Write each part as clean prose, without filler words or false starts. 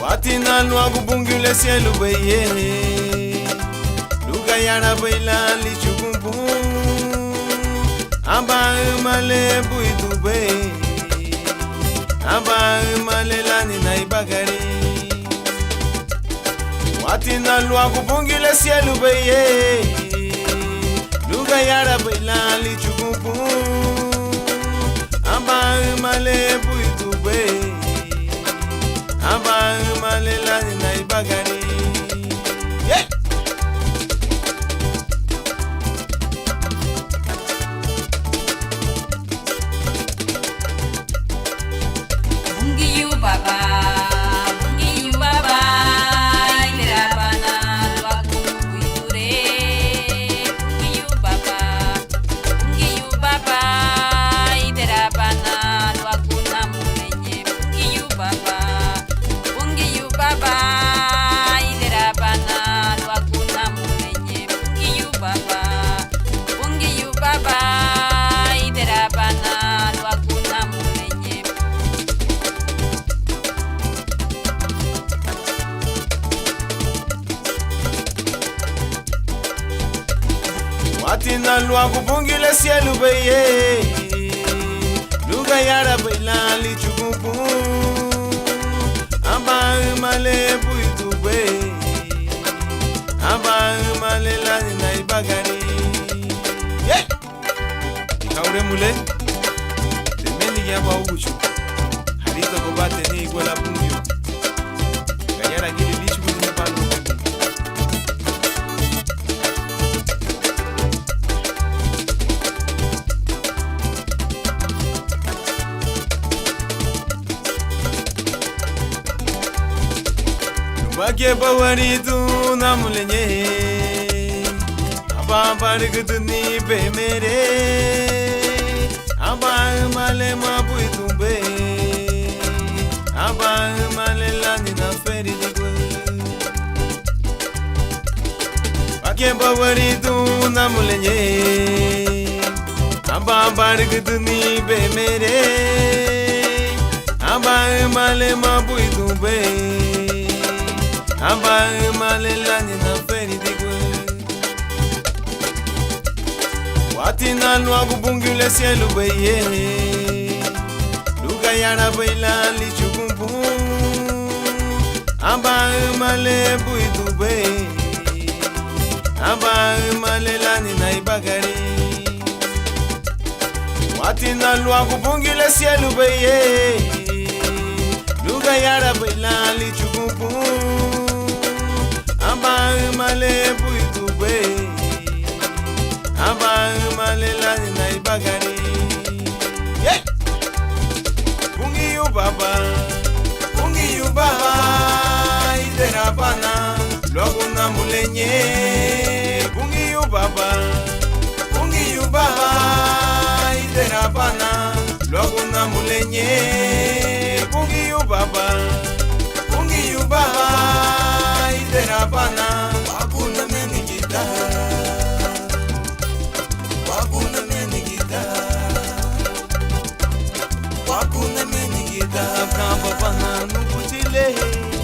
Watina lwa kubungule cielo beye Lugayara baila lichukumpu Aba male buitube Aba male lani na ibagari Watina lua kupungile cielo beye Lugayara baila lichukumpu Aba male buitube Aba male lani na ibagari Yeah! Watina lua kupungile cielo beye Lugayara baila lichukumpu Aba male buitube Aba male lani na ibagari Yeah! Kaure mule Temeni ya bauchu Harita kobate ni iguala pungio Gayara gili lichukumpu palo Wake bawari tu namulenye Aba barigudu ni be mere Aba male mabui tumbe Aba male lani na feri digwe Wake bawari tu namulenye Aba barigudu ni be mere Aba male mabui tumbe Aba male lani na feri digwe Watina lua kupungile cielo beye Lugayara baila lichukumpu Aba male buitube Aba male lani na ibagari Watina lua kupungile cielo beye Lugayara baila lichukumpu Aba male buitube Aba male lani na ibagari Yeah! Pungi yu baba Iderabana Luego na mulenye Pungi yu baba Iderabana Luego na mulenye Pungi yu baba Iderabana Wakuna menigita Kamba bana nukuchile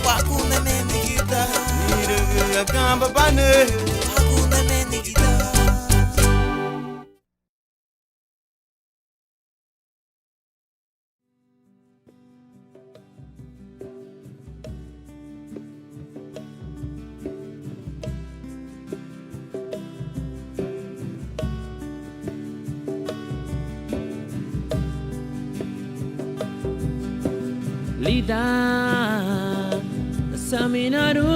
Wakuna menigita Nire kamba bana Wakuna menigita Lida Saminaru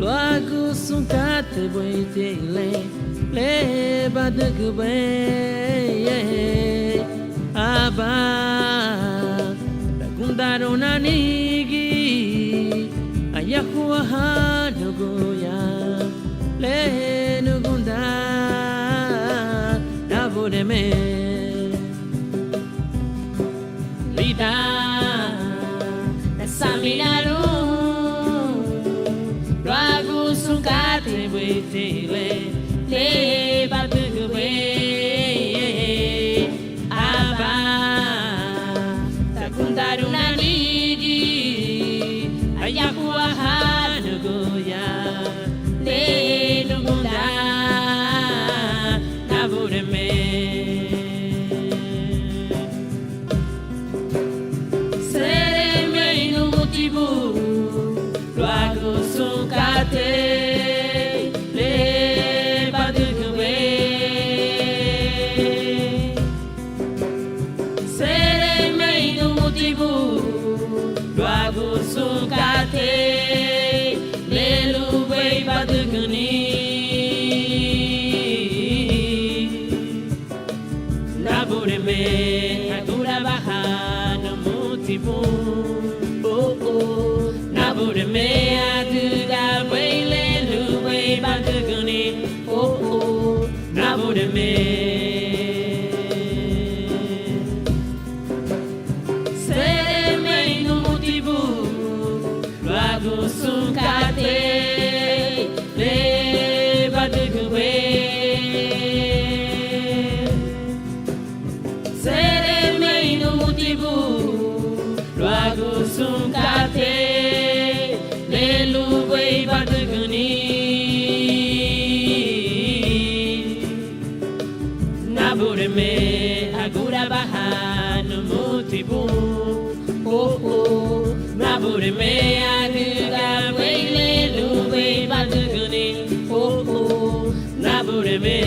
Loagu sunkate boite le badagbe Aba Dagundaro nanigi Ayakuwa hanugoya Le nugunda Navodeme Saminaru Loagu sunkate boite le badagbe Aba Dagundaro nanigi Ayakuwa hanugoya Le Luagu sungate lelu wei badugani Nabure me agura bahana motivo Oh oh Nabure me aduga wei lelu wei badugani Oh oh Nabure me Sungate le badugwe Sere meino motivo Luago sungate le luwe baduguni Nabure me agura bahano motivo Oh oh Nabure me aduga wele luwe baduguni Oh oh Nabure me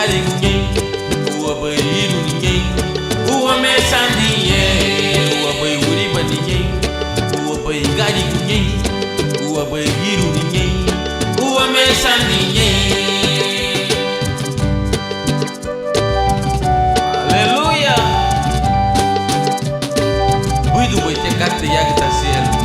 gari kunye, uwa bai hiru nye, uwa me sandi nye, uwa bai wuri bani nye, uwa bai gari kunye, uwa bai hiru nye, uwa me sandi nye. Aleluya. Buidu bai te karte ya kita cielo.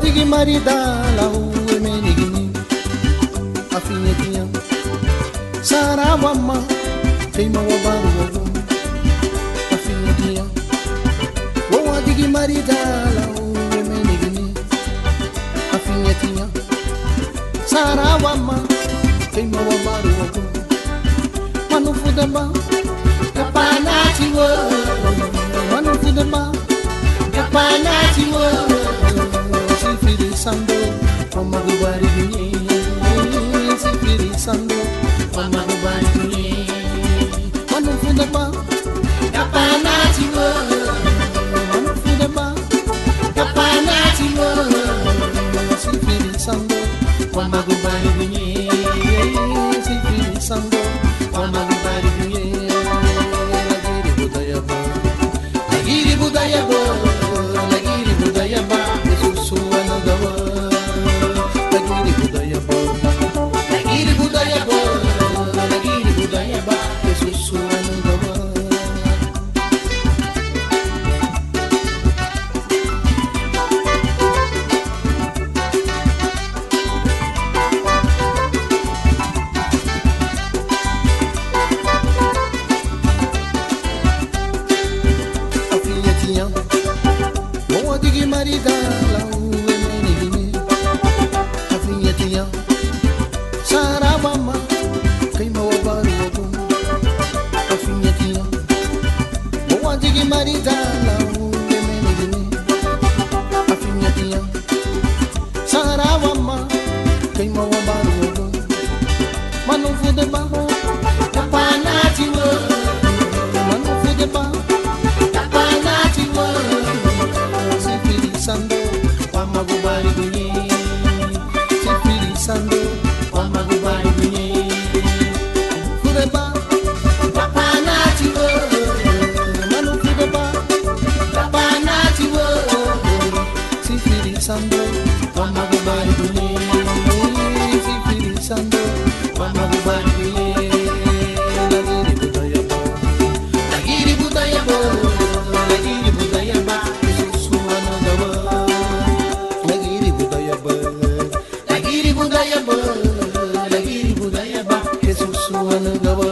digi marida la uwe menigini afinyetia sarawama teima wabaru wabu afinyetia wa digi marida la uwe menigini afinyetia sarawama teima wabaru wabu manufudaba kapanati wo manufudaba kapanati wo sifiri sando mama gubari bunye sifiri sando mama gubari bunye manufudaba kapanati wo manufudaba kapanati wo sifiri sando mama gubari bunye sifiri sando mama gubari bunye lagiri budaya bo lagiri budaya ba Yesus anagawa lagiri budaya bo lagiri budaya bo lagiri budaya ba Yesus anagawa digi marida la uwe menigini afinyetia sarawama kaima wabaru wabu afinyetia digi marida la uwe menigini afinyetia sarawama kaima wabaru wabu manufude ba kapanati wo manufude ba kapanati wo sando wama gubari bunye sifiri sando wama gubari bunye fudeba kapanati wo manu fudeba kapanati wo sifiri sando wama gubari bunye sifiri sando wama gubari bunye lagiri budaya bo lagiri budaya ba lagiri budaya ba lagiri budaya ba Jesus anagawa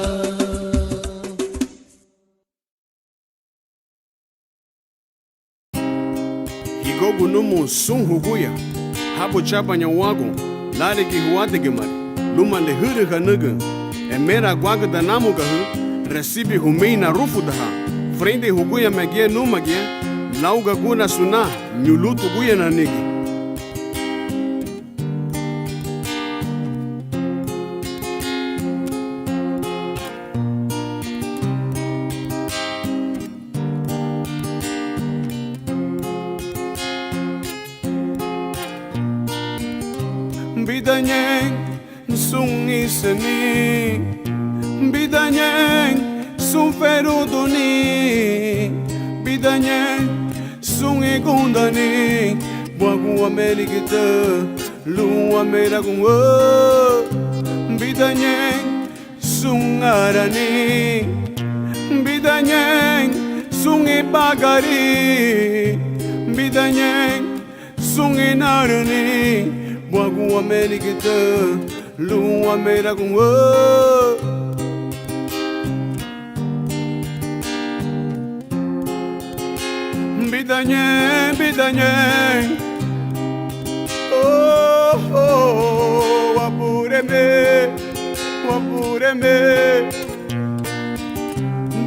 Higogu numu sun huguya habo chabanya wago lare ki huate gemar luma le huru hanuga emera guaga da namu gahu recibe humeina rufu daha frente huguya magia no magia lauga guna suna nyulutu guya na nigi Bidanyeng sung isani Bidanyeng sung ferudoni Bidanyeng sung igundani Buagu amerikita lu ameragung Bidanyeng sung arani Bidanyeng sung ibagari Bidanyeng sung inarani Buagu amerikita lu ameragung Bidanyeng, bidanyeng Oh, oh, wapureme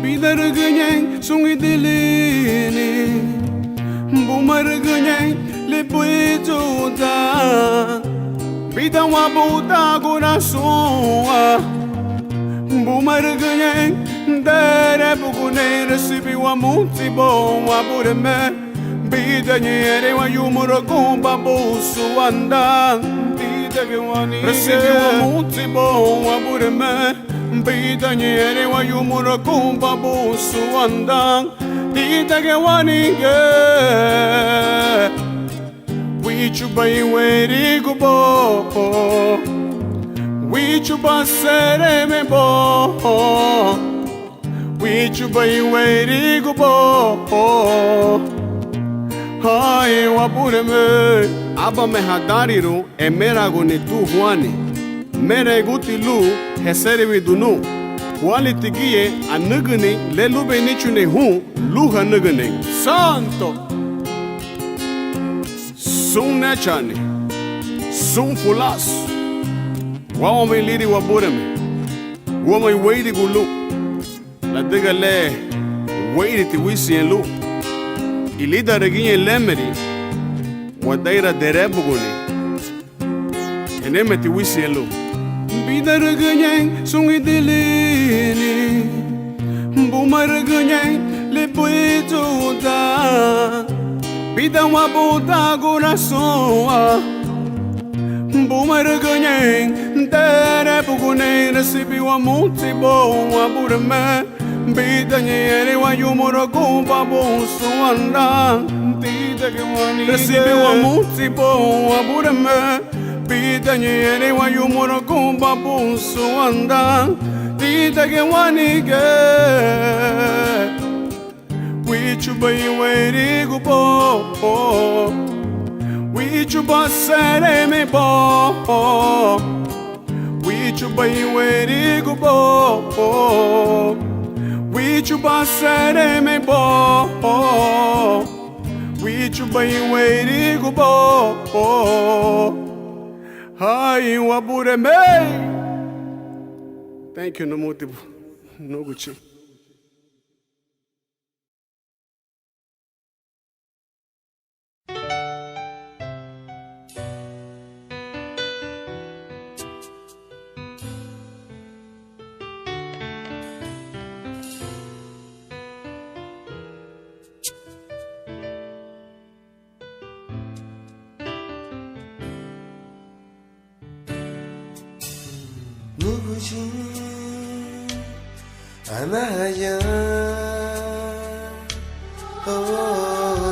Bidaraganyeng sungi dilini Bumaraganyeng lipuituta Bidang wabuta gurasua Bumaraganyeng dere bugune recibi wa mutibo wapureme Bidanyere wa yumuro kumba busu andang Bidagewani recibi wa mutibo wapureme Bidanyere wa yumuro kumba busu andang Bidagewani Wichuba iweri gubo Wichuba sereme bo Wichuba iweri gubo Hai wapureme Aba me hadariru emerago ni tu huani. Mere guti lu heseriwi dunu. Huali tigie anugani le lube nichune hu luha nugani. Santo! Sun nechani. Sun fulas. Wawame liri waburame. Wama waidi gulu. La diga le waidi ti wisi en lu. Ilida reginye lemeri. Wadaira derebuguni. Eneme ti wisi en lu. Bida reginye sungi dilini. Buma reginye le pueto da. Bida wabuta gurasoa. Buma reginye derebuguni. Recibi wa muti bo waburame. Bida nyere wa yumoro kumpa bonso anda. Recibi wa muti bo waburame. Bida nyere wa yumoro kumpa bonso anda. Tita ke wanige. Wichuba iweri gupo. Wichuba sere me bo. Wichuba iweri gupo. Wichuba sere me bo. Wichuba iweri gupo. Hai wabure me. Thank you, Namuti Noguchi. 누구지 아나야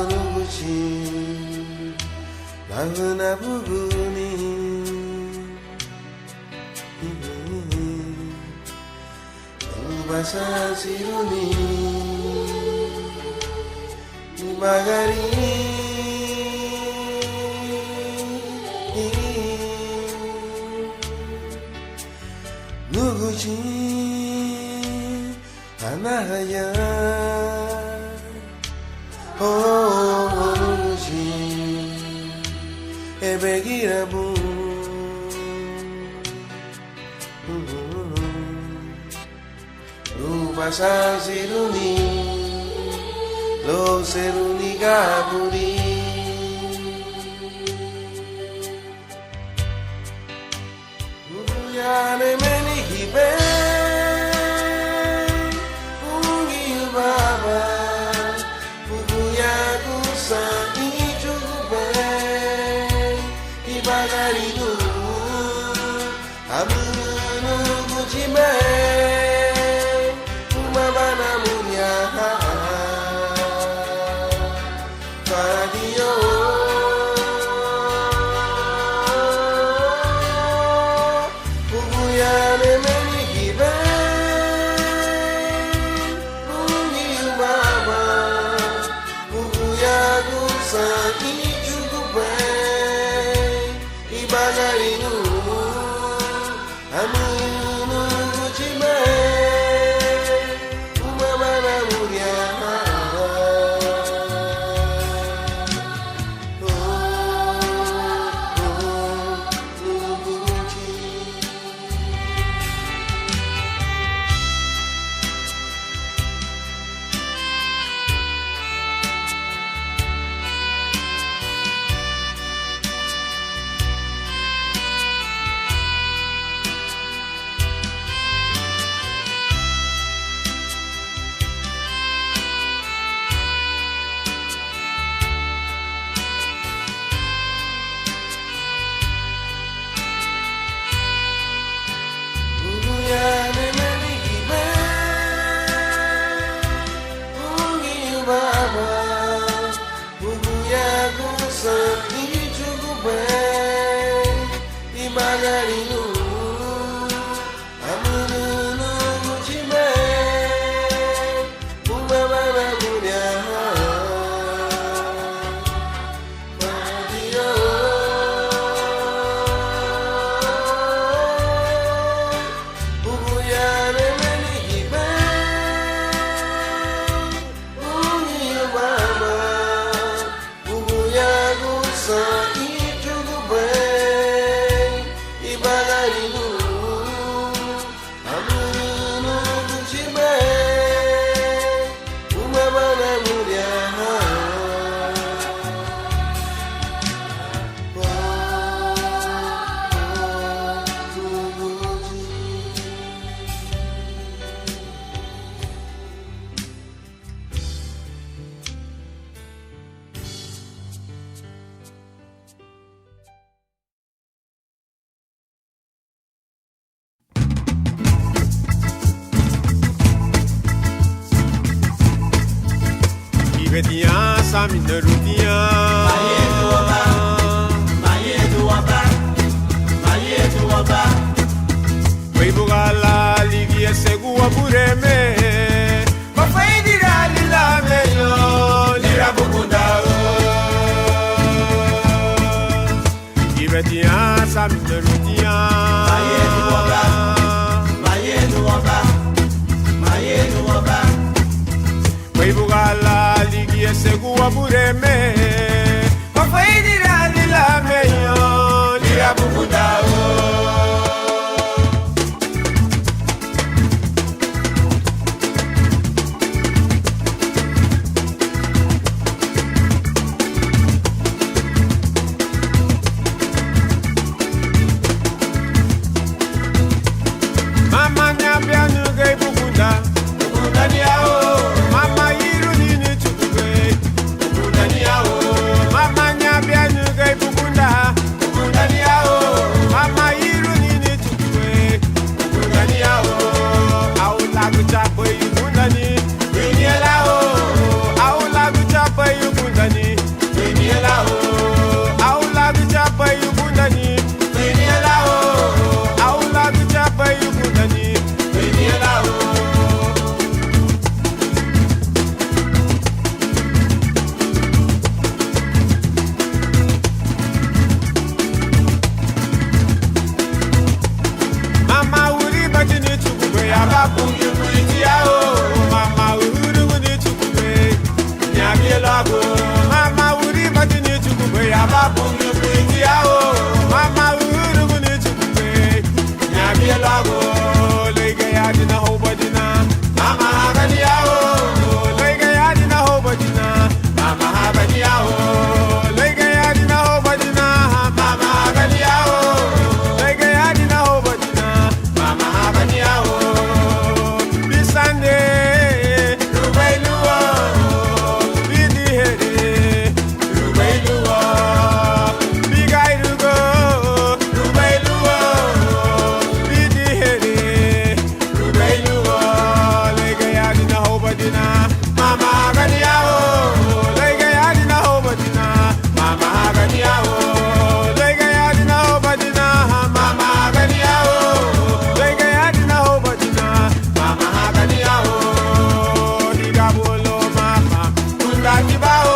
누구지 나훈아 부구니 누바사지루니 누바가리 누구지 아나야 누구지 에베기라부 누바사지루니 로세루니가 부리 누구야 내 기배 웅이 바바 누구야 구사 이주배 이바가리도 아무 누구지매 우마바나 무냐 바디오 누구야 내 sami nerudia. Mayedu waba. Weibugala ligi esegua bureme. Mafaidira lila meyo lira bukunda. Ibetia sami nerudia. Mayedu waba. Weibugala ligi esegua bureme. Mafaidira lila meyo lira bukunda. Mama nyabianu gay bukunda. Bukunda niao. Mama yiru nini chukwe. Bukunda niao. Mama nyabianu gay bukunda. Bukunda niao. Mama yiru nini chukwe. Bukunda niao. Aula kuchapa yukunda ni. Winyelao. Aula kuchapa yukunda ni. Winyelao. Aula kuchapa yukunda ni. Winyelao. Aula kuchapa yukunda ni. Winyelao. Mama uri bajini chukwe ababu yukuiti yao. Mama uri wuni chukwe nyabielago. Mama uri bajini chukwe ababu yukuiti yao. Mama uri wuni chukwe nyabielago. Lege yadi na ho bajina. Mama habani yao. Lege yadi na ho bajina. Mama habani yao. Lege yadi na ho bajina. Mama habani yao. Lege yadi na ho bajina. Mama habani yao. Bisande Rubailuwa. Bidi hede Rubailuwa. Bigairugo Rubailuwa. Bidi hede Rubailuwa. Lege yadi na ho bajina. Mama habani yao. Lege yadi na ho bajina. Mama habani yao. Lege yadi na ho bajina. Mama habani yao. Lege yadi na ho bajina. Mama habani yao. Higabulo mama kunda kibao.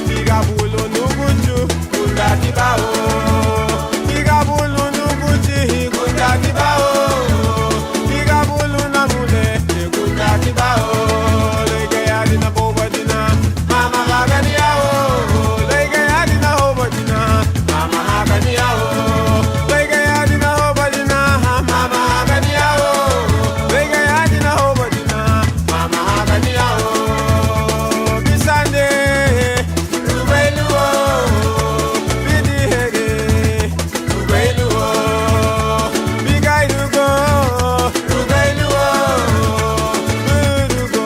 Higabulo nuguchu kunda kibao. Higabulo nuguchi kunda kibao. Higabulo namule kunda kibao. Lege yadi na ho bajina. Mama habani yao. Lege yadi na ho bajina. Mama habani yao. Lege yadi na ho bajina. Mama habani yao. Lege yadi na ho bajina. Mama habani yao. Bisande Rubailuwa. Bidi hege Rubailuwa. Bigairugo Rubailuwa. Burugo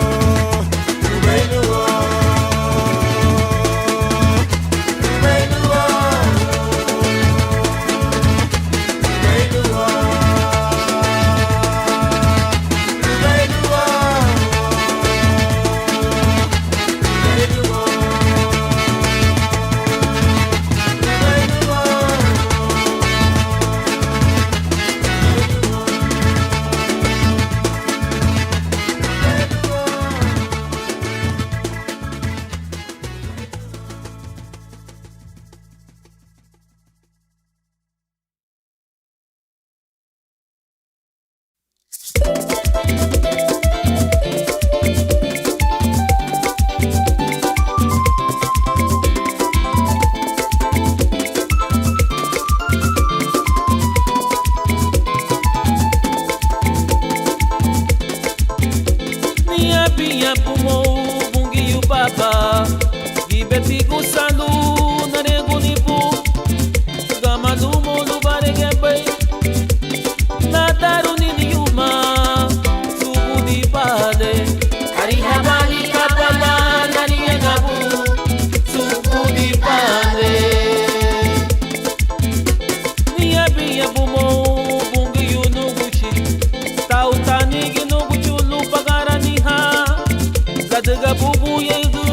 Rubailuwa. Rubailuwa. Rubailuwa. Minha pumou, bungi o baba, gibeti gusalu, narego nipu, gamalu molu baregepe, nadaru nini yuma, subu di pale, hari habani kapala, nani agabu, subu di pale. Minha pumou, bungi o nuguchi, tautani ginuguchu lupa garaniha. Kadaga bubu yegu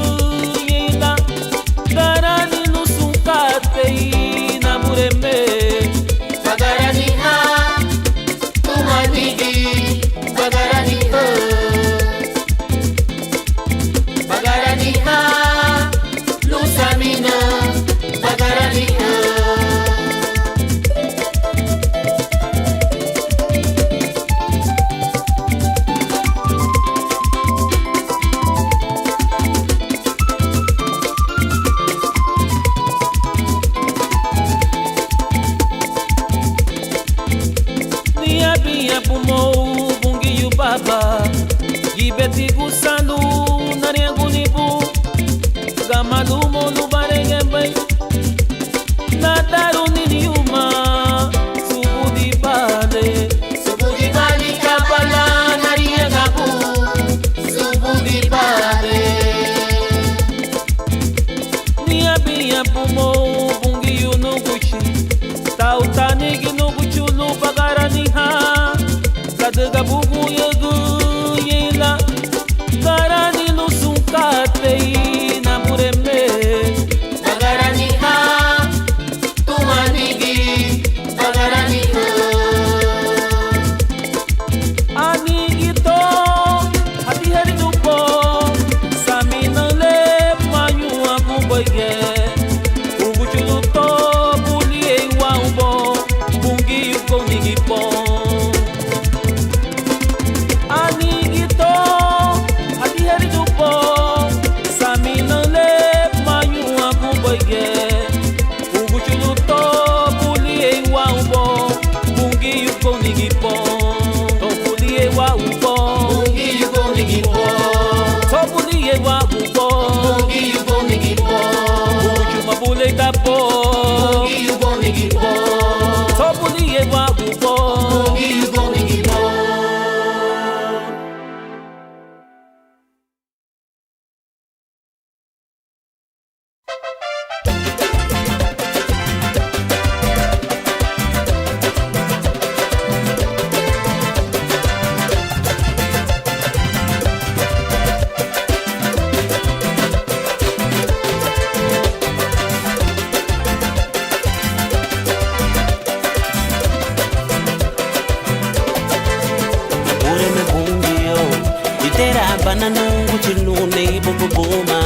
bananungu chilune bubuma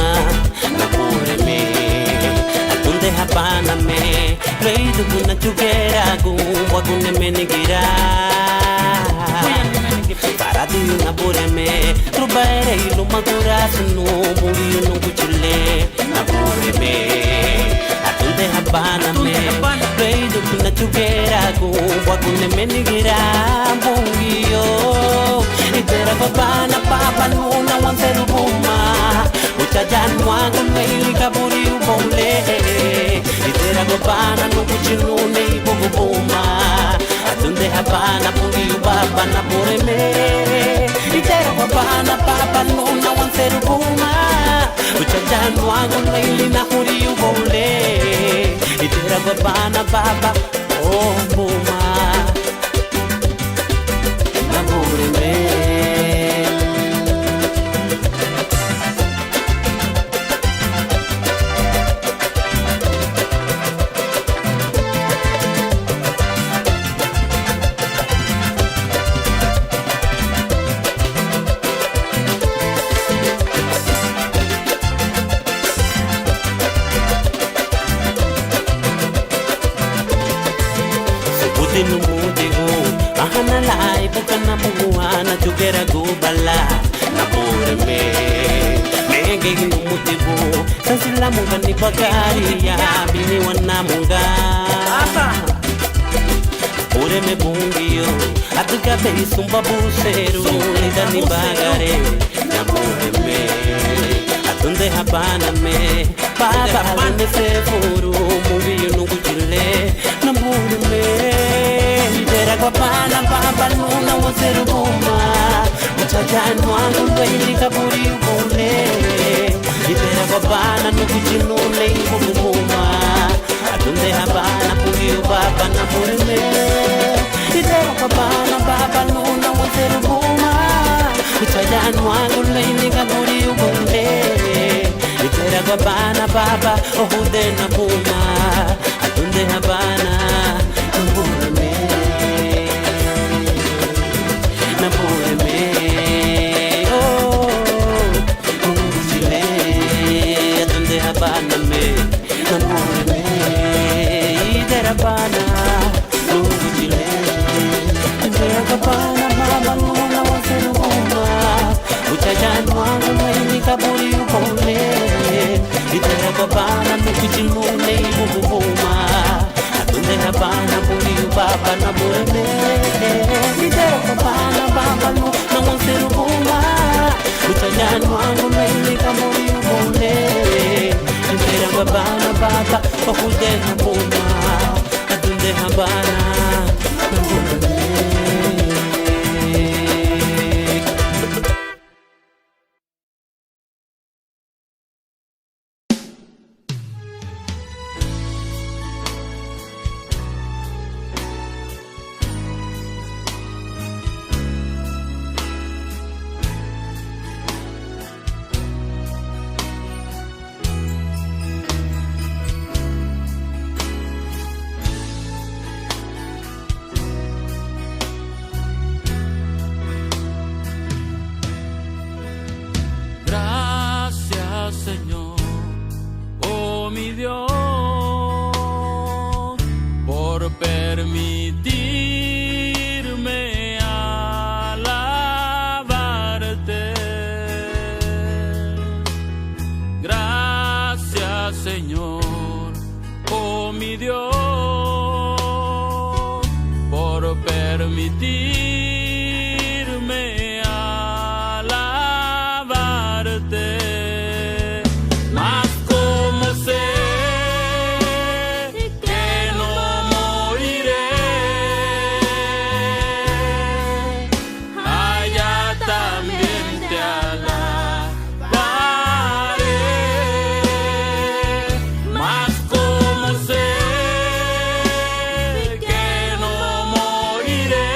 napure me atunde hapana me leidu kuna chugera gumwa kune menigira paradu napure me trubaere ilu magura sunu muri nungu chile napure me atunde hapana me leidu kuna chugera gumwa kune menigira bungiyo itera babana papa nuna wanteru buma utajan wangu meili kaburi ubole itera babana nuku chinune ibubu buma atunde hapana pungi ubaba na bureme itera babana papa nuna wanteru buma utajan wangu meili na kuri ubole itera babana baba oh buma na bureme. Chugera gubala na bureme menge hindu mutibu sansila munga ni bagari ya bini wana munga bureme bungiyo atuka be sumba buseru nidani bagare na bureme atunde habana me baba lune sefuru mungiyo nungu chile na bureme itera kwa pana baba nuna waseru buma utajan wangu meili kaburi ubole itera kwa pana nuku chinune ibubu buma atunde habana pungi ubaba na bureme itera kwa pana baba nuna waseru buma utajan wangu meili kaburi ubole itera kwa pana baba ohude na buma atunde habana na bureme. wangu mimi kama yumone Entera babana baba okude habuna Adunde habana Señor, oh mi Dios, por permitirme alabarte. Gracias, Señor, oh mi Dios, por permitirme alabarte. Moriré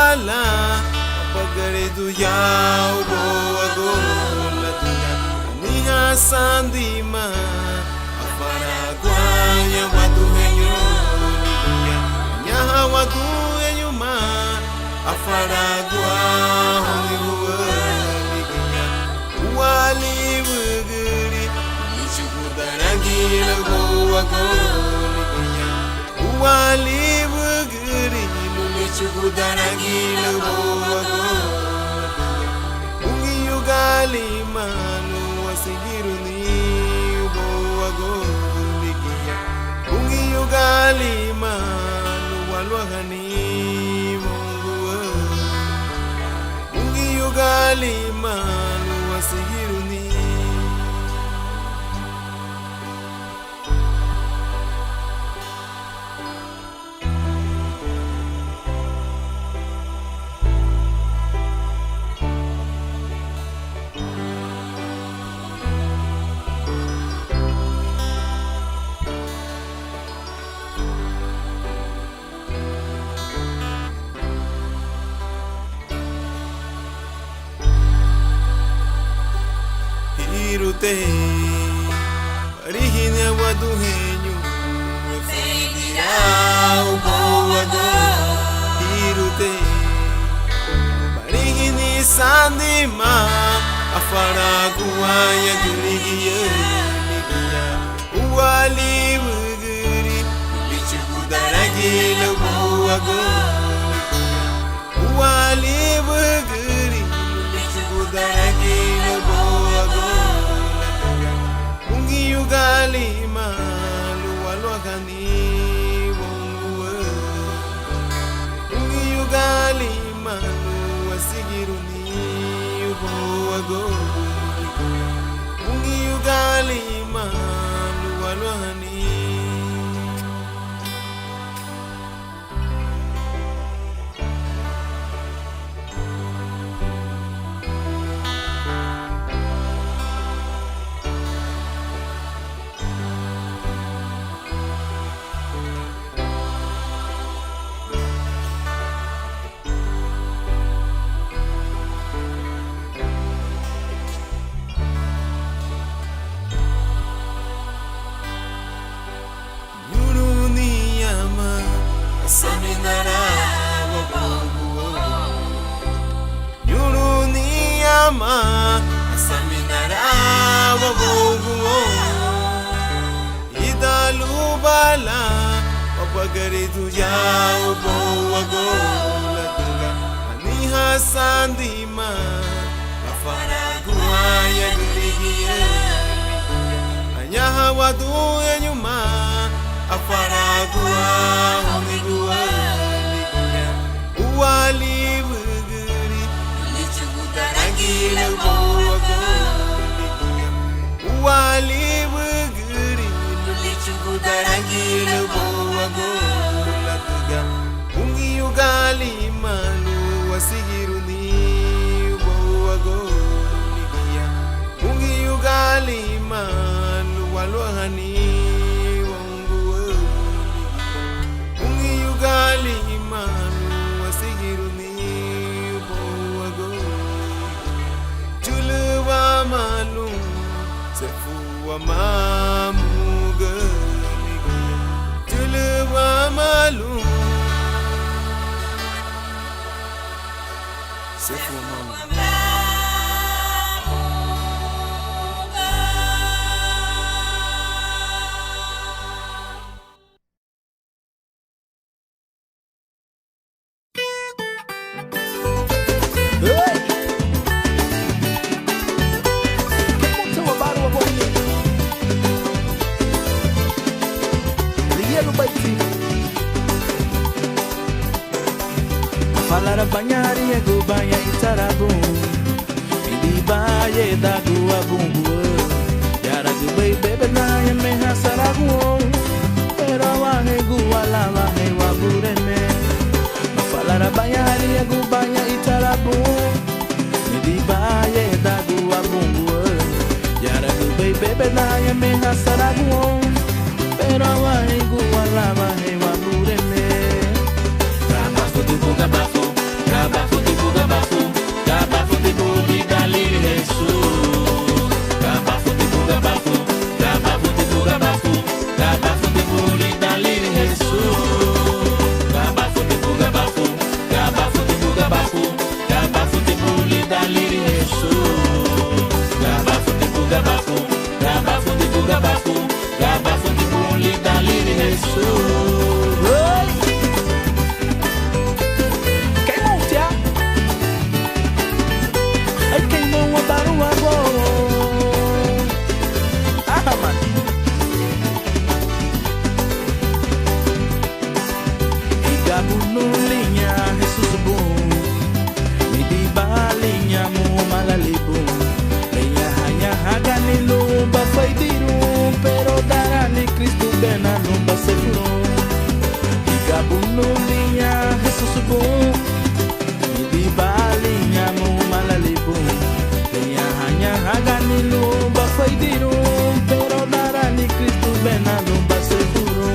bala pagare tu yau bo agola tuya niha sandima afara guanya watu henyo nyaha watu henyo ma afara guanya wali wuguri ichukudara bo agola wali wuguri ichukudara bo ungi yugali manu wasigiru ni bo agola ungi yugali manu walwagani mungu ungi yugali manu wasigiru ni Irute Rihinya waduhenyu Efegira ubo wado Irute Barihini sandima Afara guaya gurigiya Nigiya Uwali wuguri Bichukudara ubo wago Uwali wuguri Bichukudara ubo wago Yugali malu walwagani wonguwe Ungi yugali malu wasigiruni ubowago Ungi yugali malu walwagani Saminara wabugo Yuruni ama Saminara wabugo Idalu bala Wapagari tuja ubo wagola tuga Aniha sandima Afara guaya gurigiya Anyaha wadu enyuma Afara guaya Uwali wuguri Ichukudara bo agola Uwali wuguri Ichukudara bo agola tuga Ungi yugali malu wasigiruni bo agola Ungi yugali malu walwahani wongu Ungi yugali malu wasigiruni bo agola Juluwa malu sefuwa mamuga Juluwa malu sefuwa mamuga Falara banyari ego banya itarabu Idi baye dagu abungu Yara gu bebe na ya me hasaragu Pero wange gu wala wange wabureme Falara banyari ego banya itarabu Idi baye dagu abungu Yara gu bebe na ya me hasaragu Pero wange gu wala wange wabureme Trabajo tu boca bafo Nagani lumba foi dirum, pero narani Cristo bena lumba seguro.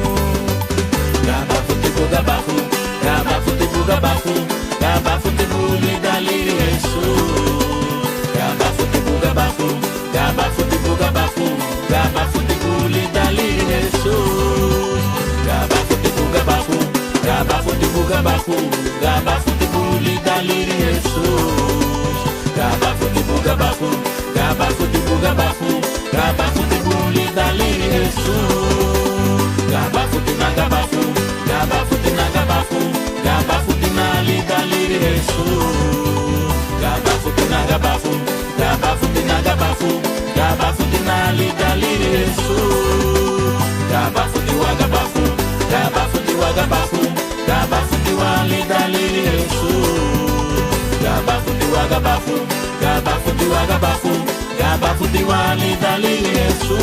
Gabafu tipo gabafu, gabafu tipo gabafu, gabafu tipo lidali Jesus. Gabafu tipo gabafu, gabafu tipo gabafu, gabafu tipo lidali Jesus. Gabafu tipo gabafu, gabafu tipo gabafu, gabafu tipo lidali Jesus. Gabafu tipo gabafu, gabafu tipo gabafu, gabafu tipo lidali Jesus. Gabafu tina gabafu, gabafu tina gabafu, gabafu tina lidali Jesus. Gabafu tina gabafu, gabafu tina gabafu, gabafu tina lidali Jesus. Gabafu tiwa gabafu, gabafu tiwa gabafu, gabafu tiwa lidali Jesus. Gabafu tiwa gabafu, gabafu tiwa gabafu, gabafu tiwa lidali Jesus.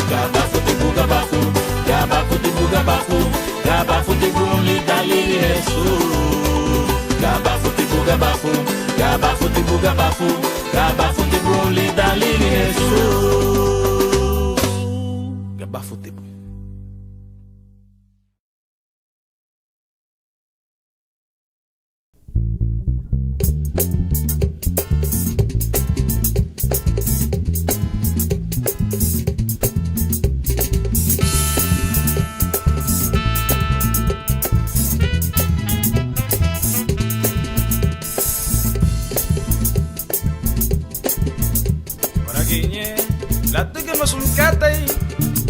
Gabafu tibu gabafu, gabafu tibu gabafu, gabafu tibu lidali Jesus. Gabafu tibu gabafu, gabafu tibu gabafu, gabafu tibu lidali Jesus. Gabafu tibu. La tega no sun katai,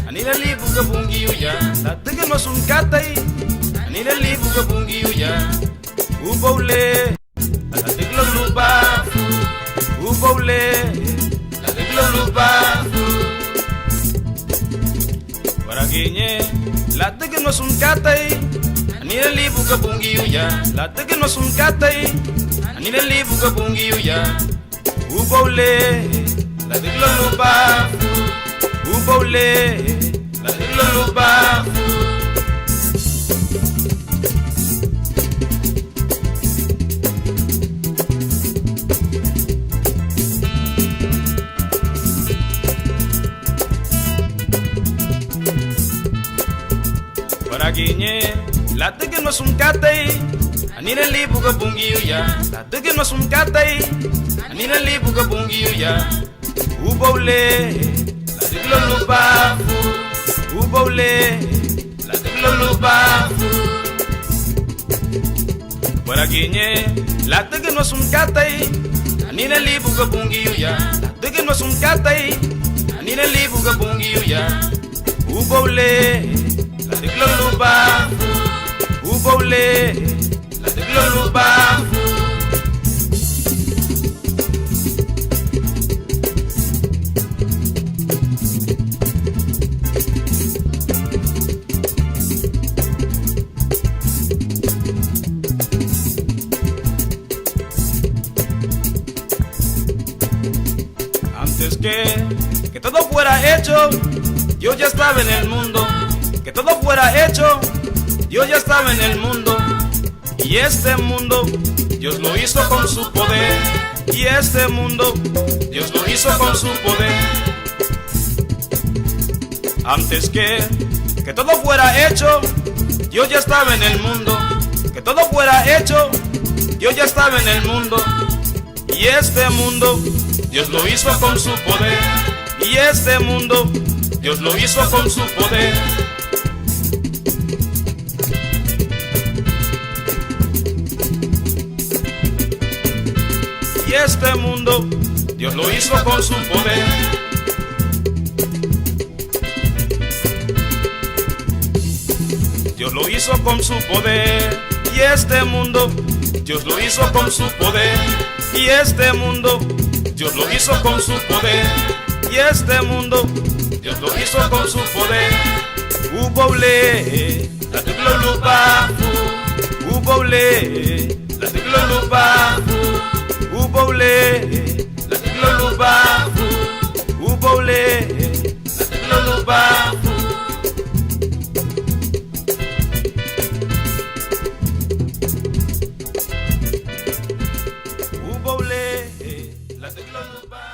anila libu ka bungi uya. La tega no sun katai, anila libu ka bungi uya. Ubole, la tega lupa, ubole, la tega lupa. Para guiñe, la tega no sun katai, anila libu ka bungi uya. La tega no sun katai, anila libu ka bungi uya. Ubole. La diglo lupa, ubole, la diglo lupa. Para guiñe, la tige no es un catay, anira libu ka bungi uya. La tige no es un catay, anira libu ka bungi uya. Ubole, la diglo lupa, ubole, la diglo lupa. Para guiñe, la tega no es un catay, anina libu ka bungi uya. La tega no es un catay, anina libu ka bungi uya. Ubole, la diglo lupa, ubole, la diglo lupa. Antes que todo fuera hecho, Dios ya estaba en el mundo. Que todo fuera hecho, Dios ya estaba en el mundo. Y este mundo, Dios lo hizo con su poder. Y este mundo, Dios lo hizo con su poder. Antes que todo fuera hecho, Dios ya estaba en el mundo. Que todo fuera hecho, Dios ya estaba en el mundo. Y este mundo, Dios lo hizo con su poder. Y este mundo, Dios lo hizo con su poder. Y este mundo, Dios lo hizo con su poder. Dios lo hizo con su poder. Y este mundo, Dios lo hizo con su poder. Y este mundo, Dios lo hizo con su poder. Y este mundo, Dios lo hizo con su poder. Ubole, la diglo lupa, ubole, la diglo lupa, ubole, la diglo lupa, ubole, la diglo lupa. Ubole, la diglo Hey,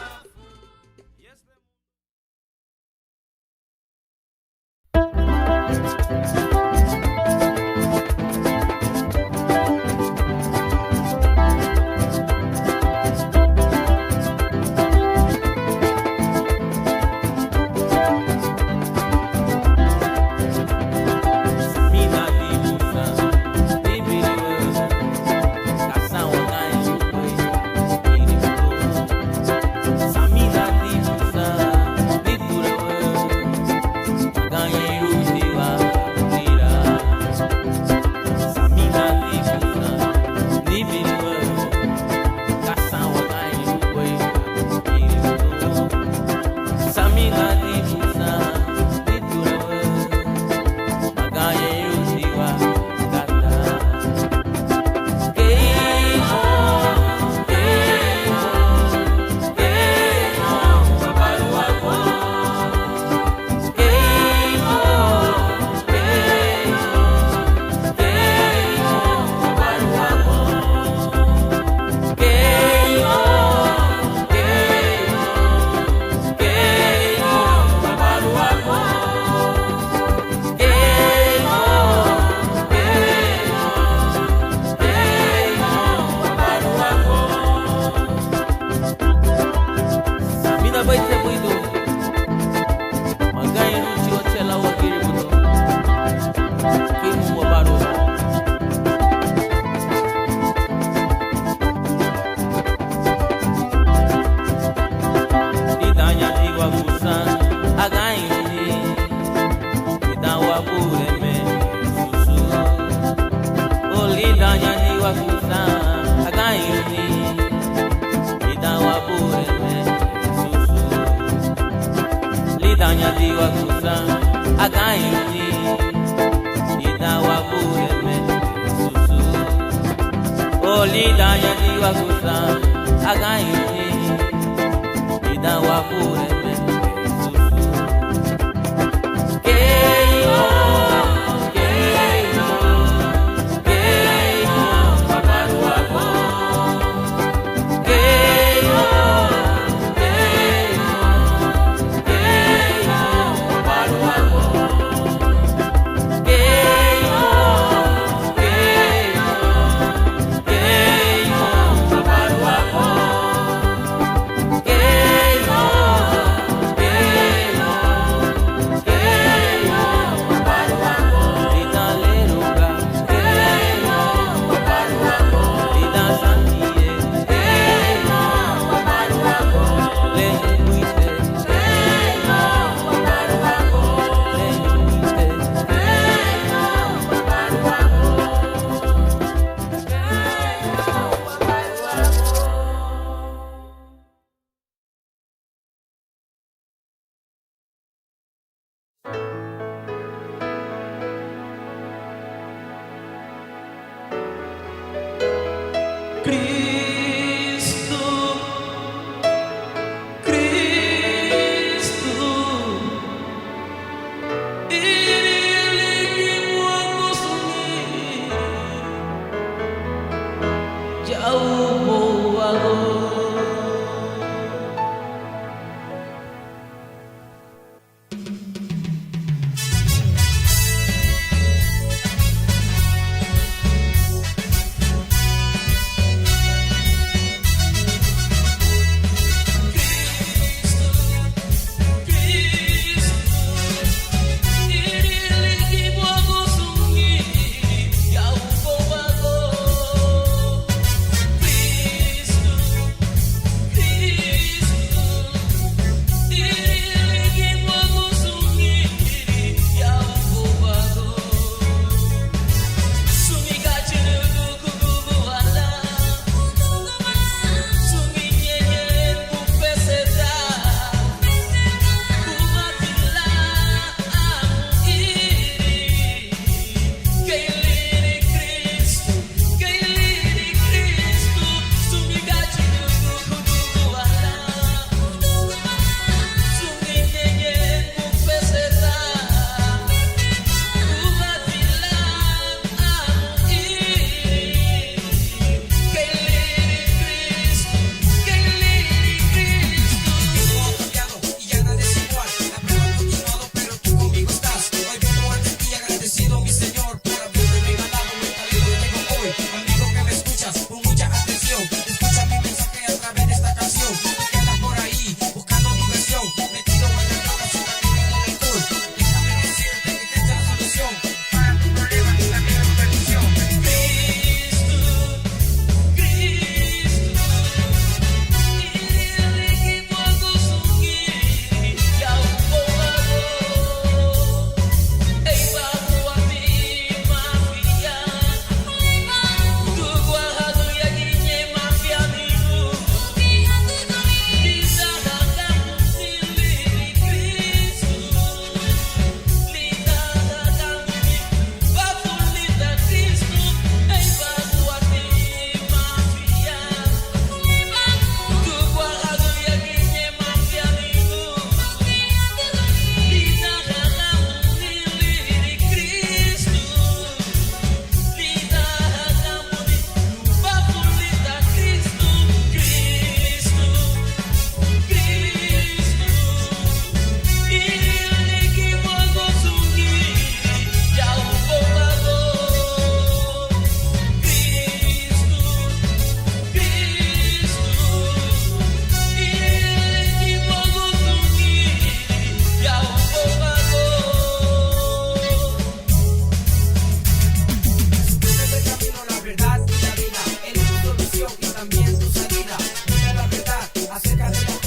Gracias.